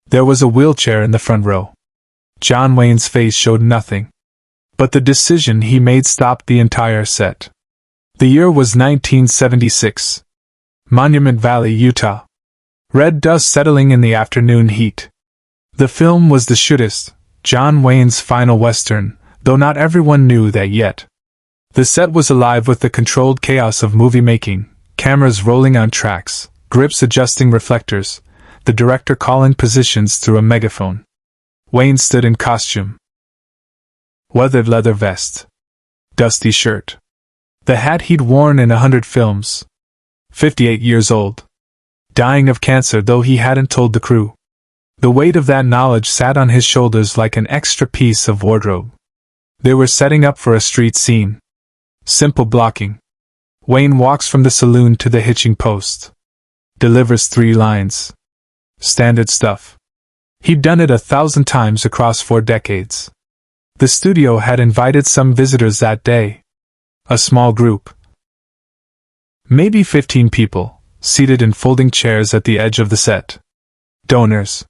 There was a wheelchair in the front row. John Wayne's face showed nothing. But the decision he made stopped the entire set. The year was 1976. Monument Valley, Utah. Red dust settling in the afternoon heat. The film was The Shootist, John Wayne's final western, though not everyone knew that yet. The set was alive with the controlled chaos of movie making, cameras rolling on tracks, grips adjusting reflectors, the director calling positions through a megaphone. Wayne stood in costume. Weathered leather vest. Dusty shirt. The hat he'd worn in 100 films. 58 years old. Dying of cancer, though he hadn't told the crew. The weight of that knowledge sat on his shoulders like an extra piece of wardrobe. They were setting up for a street scene. Simple blocking. Wayne walks from the saloon to the hitching post. Delivers 3 lines. Standard stuff. He'd done it 1,000 times across 4 decades. The studio had invited some visitors that day. A small group. Maybe 15 people, seated in folding chairs at the edge of the set. Donors.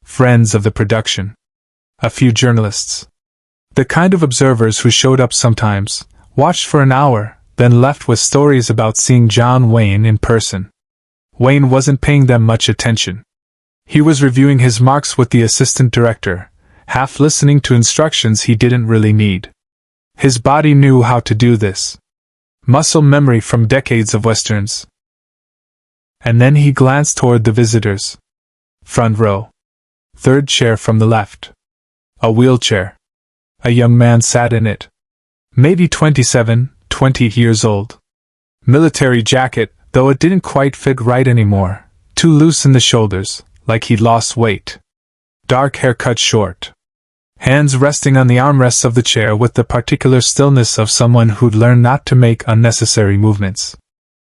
Friends of the production. A few journalists. The kind of observers who showed up sometimes, watched for an hour, then left with stories about seeing John Wayne in person. Wayne wasn't paying them much attention. He was reviewing his marks with the assistant director, half listening to instructions he didn't really need. His body knew how to do this. Muscle memory from decades of westerns. And then he glanced toward the visitors. Front row. 3rd chair from the left. A wheelchair. A young man sat in it. Maybe 27, 20 years old. Military jacket, though it didn't quite fit right anymore. Too loose in the shoulders, like he'd lost weight. Dark hair cut short. Hands resting on the armrests of the chair with the particular stillness of someone who'd learned not to make unnecessary movements.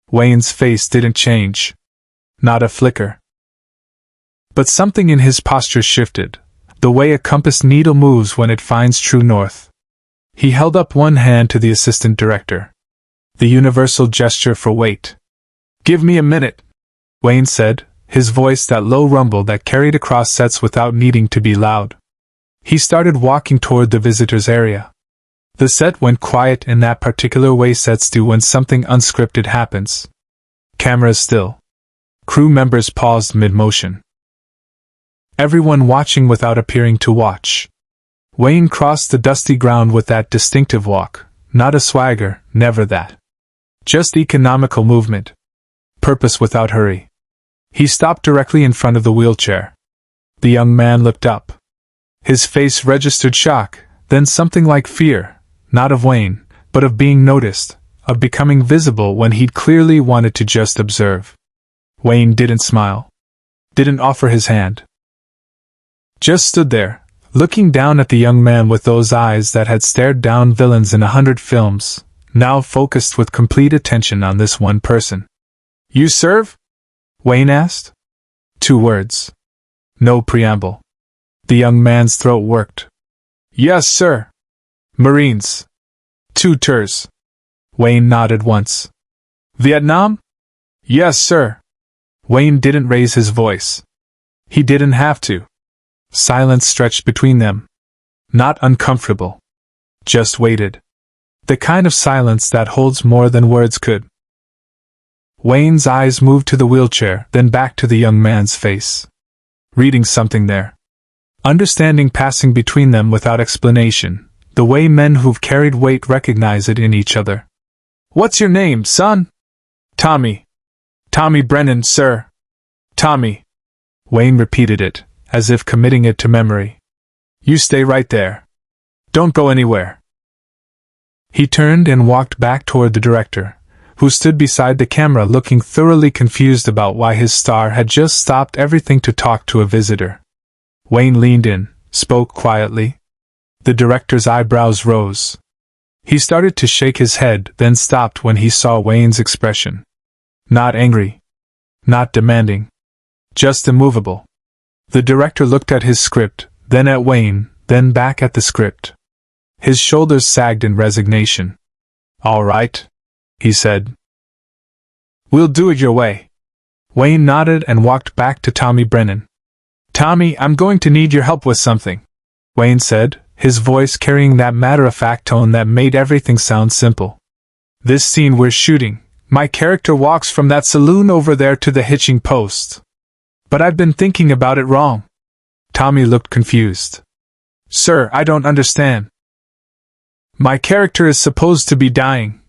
Wayne's face didn't change. Not a flicker. But something in his posture shifted, the way a compass needle moves when it finds true north. He held up one hand to the assistant director. The universal gesture for wait. "Give me a minute," Wayne said, his voice that low rumble that carried across sets without needing to be loud. He started walking toward the visitors' area. The set went quiet in that particular way sets do when something unscripted happens. Cameras still. Crew members paused mid-motion. Everyone watching without appearing to watch. Wayne crossed the dusty ground with that distinctive walk, not a swagger, never that. Just economical movement. Purpose without hurry. He stopped directly in front of the wheelchair. The young man looked up. His face registered shock, then something like fear, not of Wayne, but of being noticed, of becoming visible when he'd clearly wanted to just observe. Wayne didn't smile. Didn't offer his hand. Just stood there, looking down at the young man with those eyes that had stared down villains in 100 films, now focused with complete attention on this one person. "You serve?" Wayne asked. 2 words. No preamble. The young man's throat worked. "Yes, sir. Marines. 2 tours." Wayne nodded once. "Vietnam?" "Yes, sir." Wayne didn't raise his voice. He didn't have to. Silence stretched between them. Not uncomfortable. Just waited. The kind of silence that holds more than words could. Wayne's eyes moved to the wheelchair, then back to the young man's face. Reading something there. Understanding passing between them without explanation, the way men who've carried weight recognize it in each other. "What's your name, son?" "Tommy. Tommy Brennan, sir." "Tommy." Wayne repeated it, as if committing it to memory. "You stay right there. Don't go anywhere." He turned and walked back toward the director, who stood beside the camera looking thoroughly confused about why his star had just stopped everything to talk to a visitor. Wayne leaned in, spoke quietly. The director's eyebrows rose. He started to shake his head, then stopped when he saw Wayne's expression. Not angry. Not demanding. Just immovable. The director looked at his script, then at Wayne, then back at the script. His shoulders sagged in resignation. "All right," he said. "We'll do it your way." Wayne nodded and walked back to Tommy Brennan. Tommy, I'm going to need your help with something, Wayne said, his voice carrying that matter-of-fact tone that made everything sound simple. This scene we're shooting, my character walks from that saloon over there to the hitching post. But I've been thinking about it wrong. Tommy looked confused. Sir, I don't understand. My character is supposed to be dying,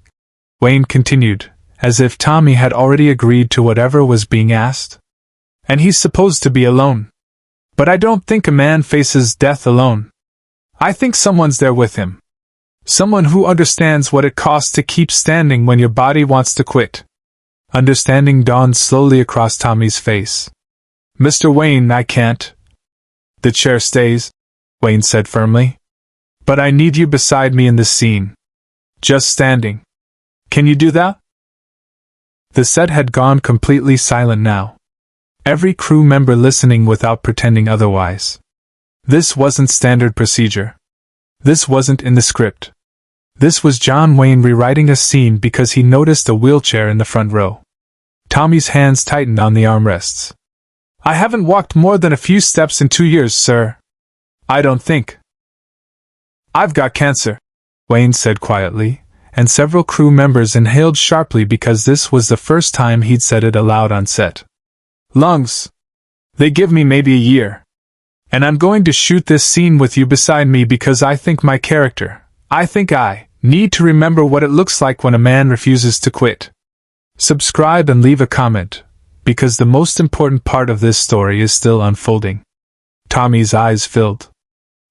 Wayne continued, as if Tommy had already agreed to whatever was being asked. And he's supposed to be alone. But I don't think a man faces death alone. I think someone's there with him. Someone who understands what it costs to keep standing when your body wants to quit. Understanding dawned slowly across Tommy's face. Mr. Wayne, I can't. The chair stays, Wayne said firmly. But I need you beside me in this scene. Just standing. Can you do that? The set had gone completely silent now. Every crew member listening without pretending otherwise. This wasn't standard procedure. This wasn't in the script. This was John Wayne rewriting a scene because he noticed a wheelchair in the front row. Tommy's hands tightened on the armrests. I haven't walked more than a few steps in 2 years, sir. I don't think. I've got cancer, Wayne said quietly, and several crew members inhaled sharply because this was the first time he'd said it aloud on set. Lungs. They give me maybe a year. And I'm going to shoot this scene with you beside me because I think I need to remember what it looks like when a man refuses to quit. Subscribe and leave a comment, because the most important part of this story is still unfolding. Tommy's eyes filled.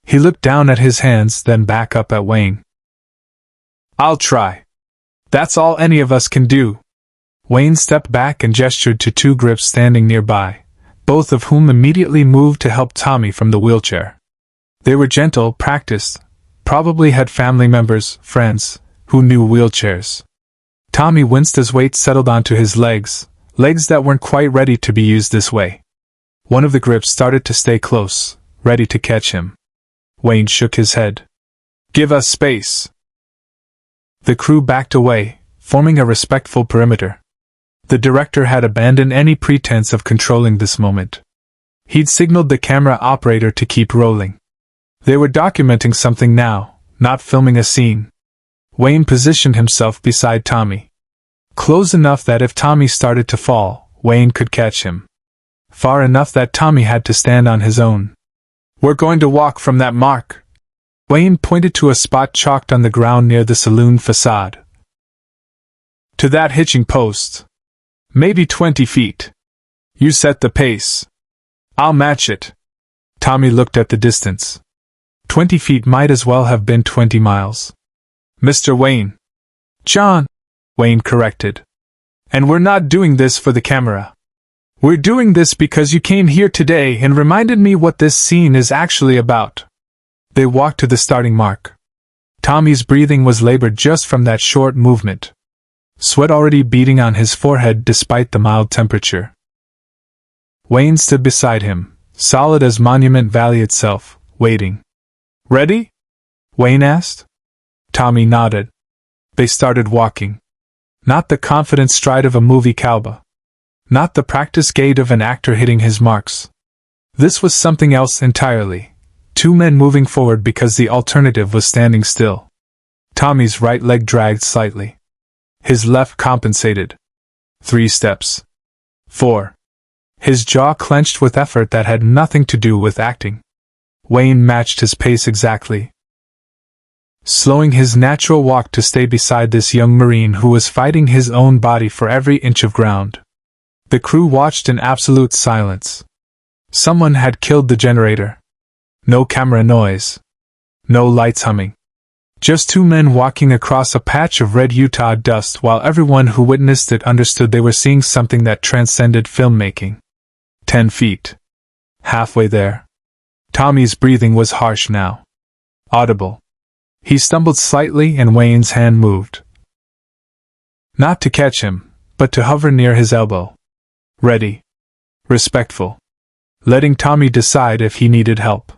He looked down at his hands, then back up at Wayne. I'll try. That's all any of us can do. Wayne stepped back and gestured to two grips standing nearby, both of whom immediately moved to help Tommy from the wheelchair. They were gentle, practiced, probably had family members, friends, who knew wheelchairs. Tommy winced as weight settled onto his legs that weren't quite ready to be used this way. One of the grips started to stay close, ready to catch him. Wayne shook his head. Give us space. The crew backed away, forming a respectful perimeter. The director had abandoned any pretense of controlling this moment. He'd signaled the camera operator to keep rolling. They were documenting something now, not filming a scene. Wayne positioned himself beside Tommy. Close enough that if Tommy started to fall, Wayne could catch him. Far enough that Tommy had to stand on his own. We're going to walk from that mark. Wayne pointed to a spot chalked on the ground near the saloon facade. To that hitching post. Maybe 20 feet. You set the pace. I'll match it. Tommy looked at the distance. 20 feet might as well have been 20 miles. Mr. Wayne. John, Wayne corrected. And we're not doing this for the camera. We're doing this because you came here today and reminded me what this scene is actually about. They walked to the starting mark. Tommy's breathing was labored just from that short movement. Sweat already beading on his forehead despite the mild temperature. Wayne stood beside him, solid as Monument Valley itself, waiting. Ready? Wayne asked. Tommy nodded. They started walking. Not the confident stride of a movie cowboy. Not the practiced gait of an actor hitting his marks. This was something else entirely. Two men moving forward because the alternative was standing still. Tommy's right leg dragged slightly. His left compensated. 3 steps. 4. His jaw clenched with effort that had nothing to do with acting. Wayne matched his pace exactly, slowing his natural walk to stay beside this young Marine who was fighting his own body for every inch of ground. The crew watched in absolute silence. Someone had killed the generator. No camera noise. No lights humming. Just 2 men walking across a patch of red Utah dust while everyone who witnessed it understood they were seeing something that transcended filmmaking. 10 feet. Halfway there. Tommy's breathing was harsh now. Audible. He stumbled slightly and Wayne's hand moved. Not to catch him, but to hover near his elbow. Ready. Respectful. Letting Tommy decide if he needed help.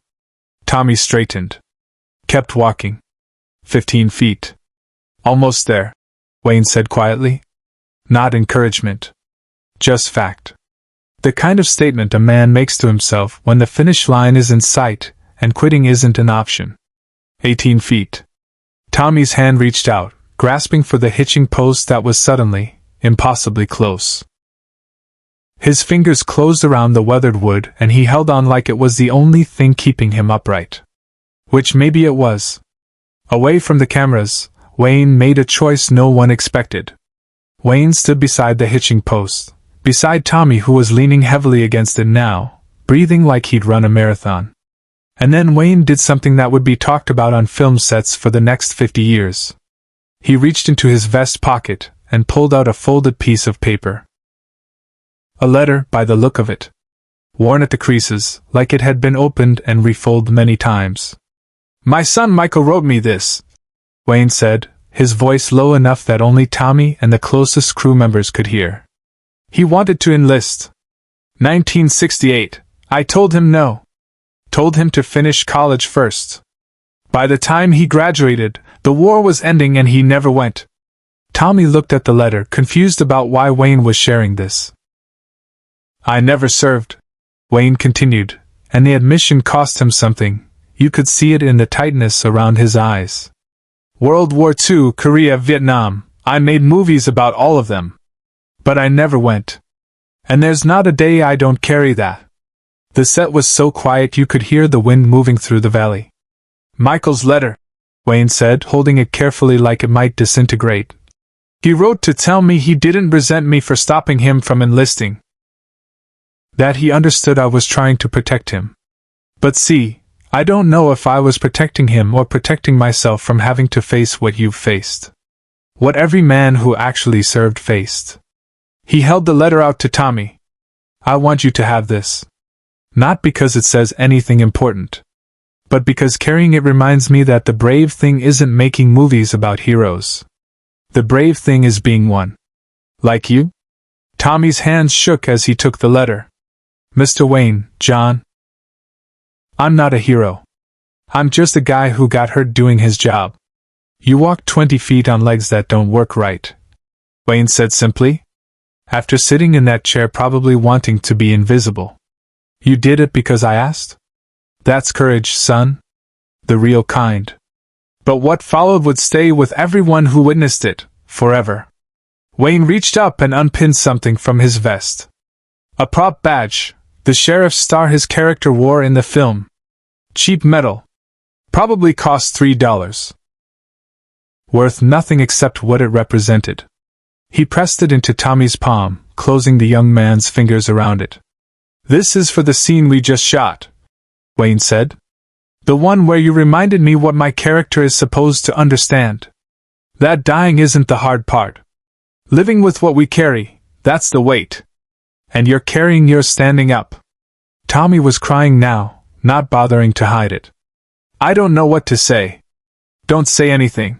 Tommy straightened. Kept walking. 15 feet. Almost there, Wayne said quietly. Not encouragement. Just fact. The kind of statement a man makes to himself when the finish line is in sight and quitting isn't an option. 18 feet. Tommy's hand reached out, grasping for the hitching post that was suddenly, impossibly close. His fingers closed around the weathered wood and he held on like it was the only thing keeping him upright. Which maybe it was. Away from the cameras, Wayne made a choice no one expected. Wayne stood beside the hitching post, beside Tommy who was leaning heavily against it now, breathing like he'd run a marathon. And then Wayne did something that would be talked about on film sets for the next 50 years. He reached into his vest pocket and pulled out a folded piece of paper. A letter, by the look of it. Worn at the creases, like it had been opened and refolded many times. "My son Michael wrote me this," Wayne said, his voice low enough that only Tommy and the closest crew members could hear. "He wanted to enlist. 1968. I told him no. Told him to finish college first. By the time he graduated, the war was ending and he never went." Tommy looked at the letter, confused about why Wayne was sharing this. "I never served," Wayne continued, and the admission cost him something. You could see it in the tightness around his eyes. "World War II, Korea, Vietnam, I made movies about all of them. But I never went. And there's not a day I don't carry that." The set was so quiet you could hear the wind moving through the valley. "Michael's letter," Wayne said, holding it carefully like it might disintegrate. "He wrote to tell me he didn't resent me for stopping him from enlisting. That he understood I was trying to protect him. But see, I don't know if I was protecting him or protecting myself from having to face what you've faced. What every man who actually served faced." He held the letter out to Tommy. "I want you to have this. Not because it says anything important, but because carrying it reminds me that the brave thing isn't making movies about heroes. The brave thing is being one. Like you?" Tommy's hands shook as he took the letter. "Mr. Wayne, John. I'm not a hero. I'm just a guy who got hurt doing his job. You walk 20 feet on legs that don't work right," Wayne said simply. "After sitting in that chair probably wanting to be invisible. You did it because I asked? That's courage, son. The real kind. But what followed would stay with everyone who witnessed it, forever." Wayne reached up and unpinned something from his vest. A prop badge, the sheriff's star his character wore in the film. Cheap metal. Probably cost $3. Worth nothing except what it represented. He pressed it into Tommy's palm, closing the young man's fingers around it. "This is for the scene we just shot," Wayne said. "The one where you reminded me what my character is supposed to understand. That dying isn't the hard part. Living with what we carry, that's the weight. And you're carrying yours standing up." Tommy was crying now, not bothering to hide it. "I don't know what to say." "Don't say anything.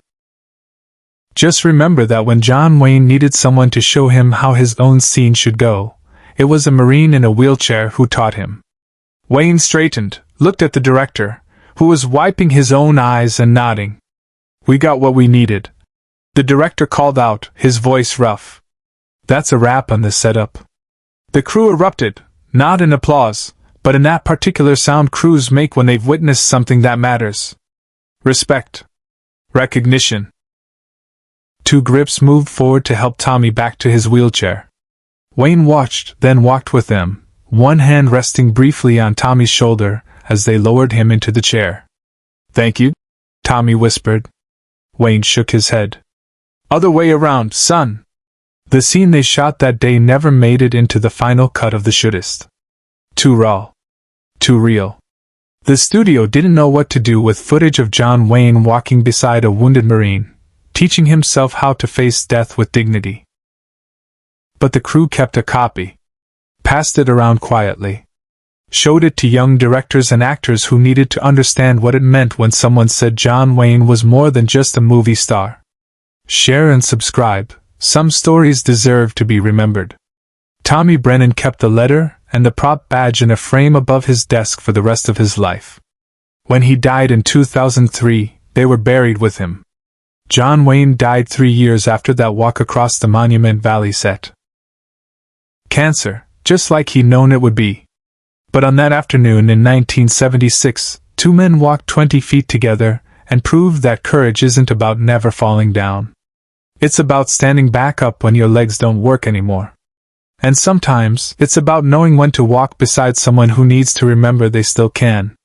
Just remember that when John Wayne needed someone to show him how his own scene should go, it was a Marine in a wheelchair who taught him." Wayne straightened, looked at the director, who was wiping his own eyes and nodding. "We got what we needed," the director called out, his voice rough. "That's a wrap on this setup." The crew erupted, not in applause, but in that particular sound crews make when they've witnessed something that matters. Respect. Recognition. Two grips moved forward to help Tommy back to his wheelchair. Wayne watched, then walked with them, one hand resting briefly on Tommy's shoulder as they lowered him into the chair. "Thank you," Tommy whispered. Wayne shook his head. "Other way around, son." The scene they shot that day never made it into the final cut of the Shootist. Too raw. Too real. The studio didn't know what to do with footage of John Wayne walking beside a wounded Marine, teaching himself how to face death with dignity. But the crew kept a copy. Passed it around quietly. Showed it to young directors and actors who needed to understand what it meant when someone said John Wayne was more than just a movie star. Share and subscribe. Some stories deserve to be remembered. Tommy Brennan kept the letter and the prop badge in a frame above his desk for the rest of his life. When he died in 2003, they were buried with him. John Wayne died 3 years after that walk across the Monument Valley set. Cancer, just like he'd known it would be. But on that afternoon in 1976, two men walked 20 feet together and proved that courage isn't about never falling down. It's about standing back up when your legs don't work anymore. And sometimes, it's about knowing when to walk beside someone who needs to remember they still can.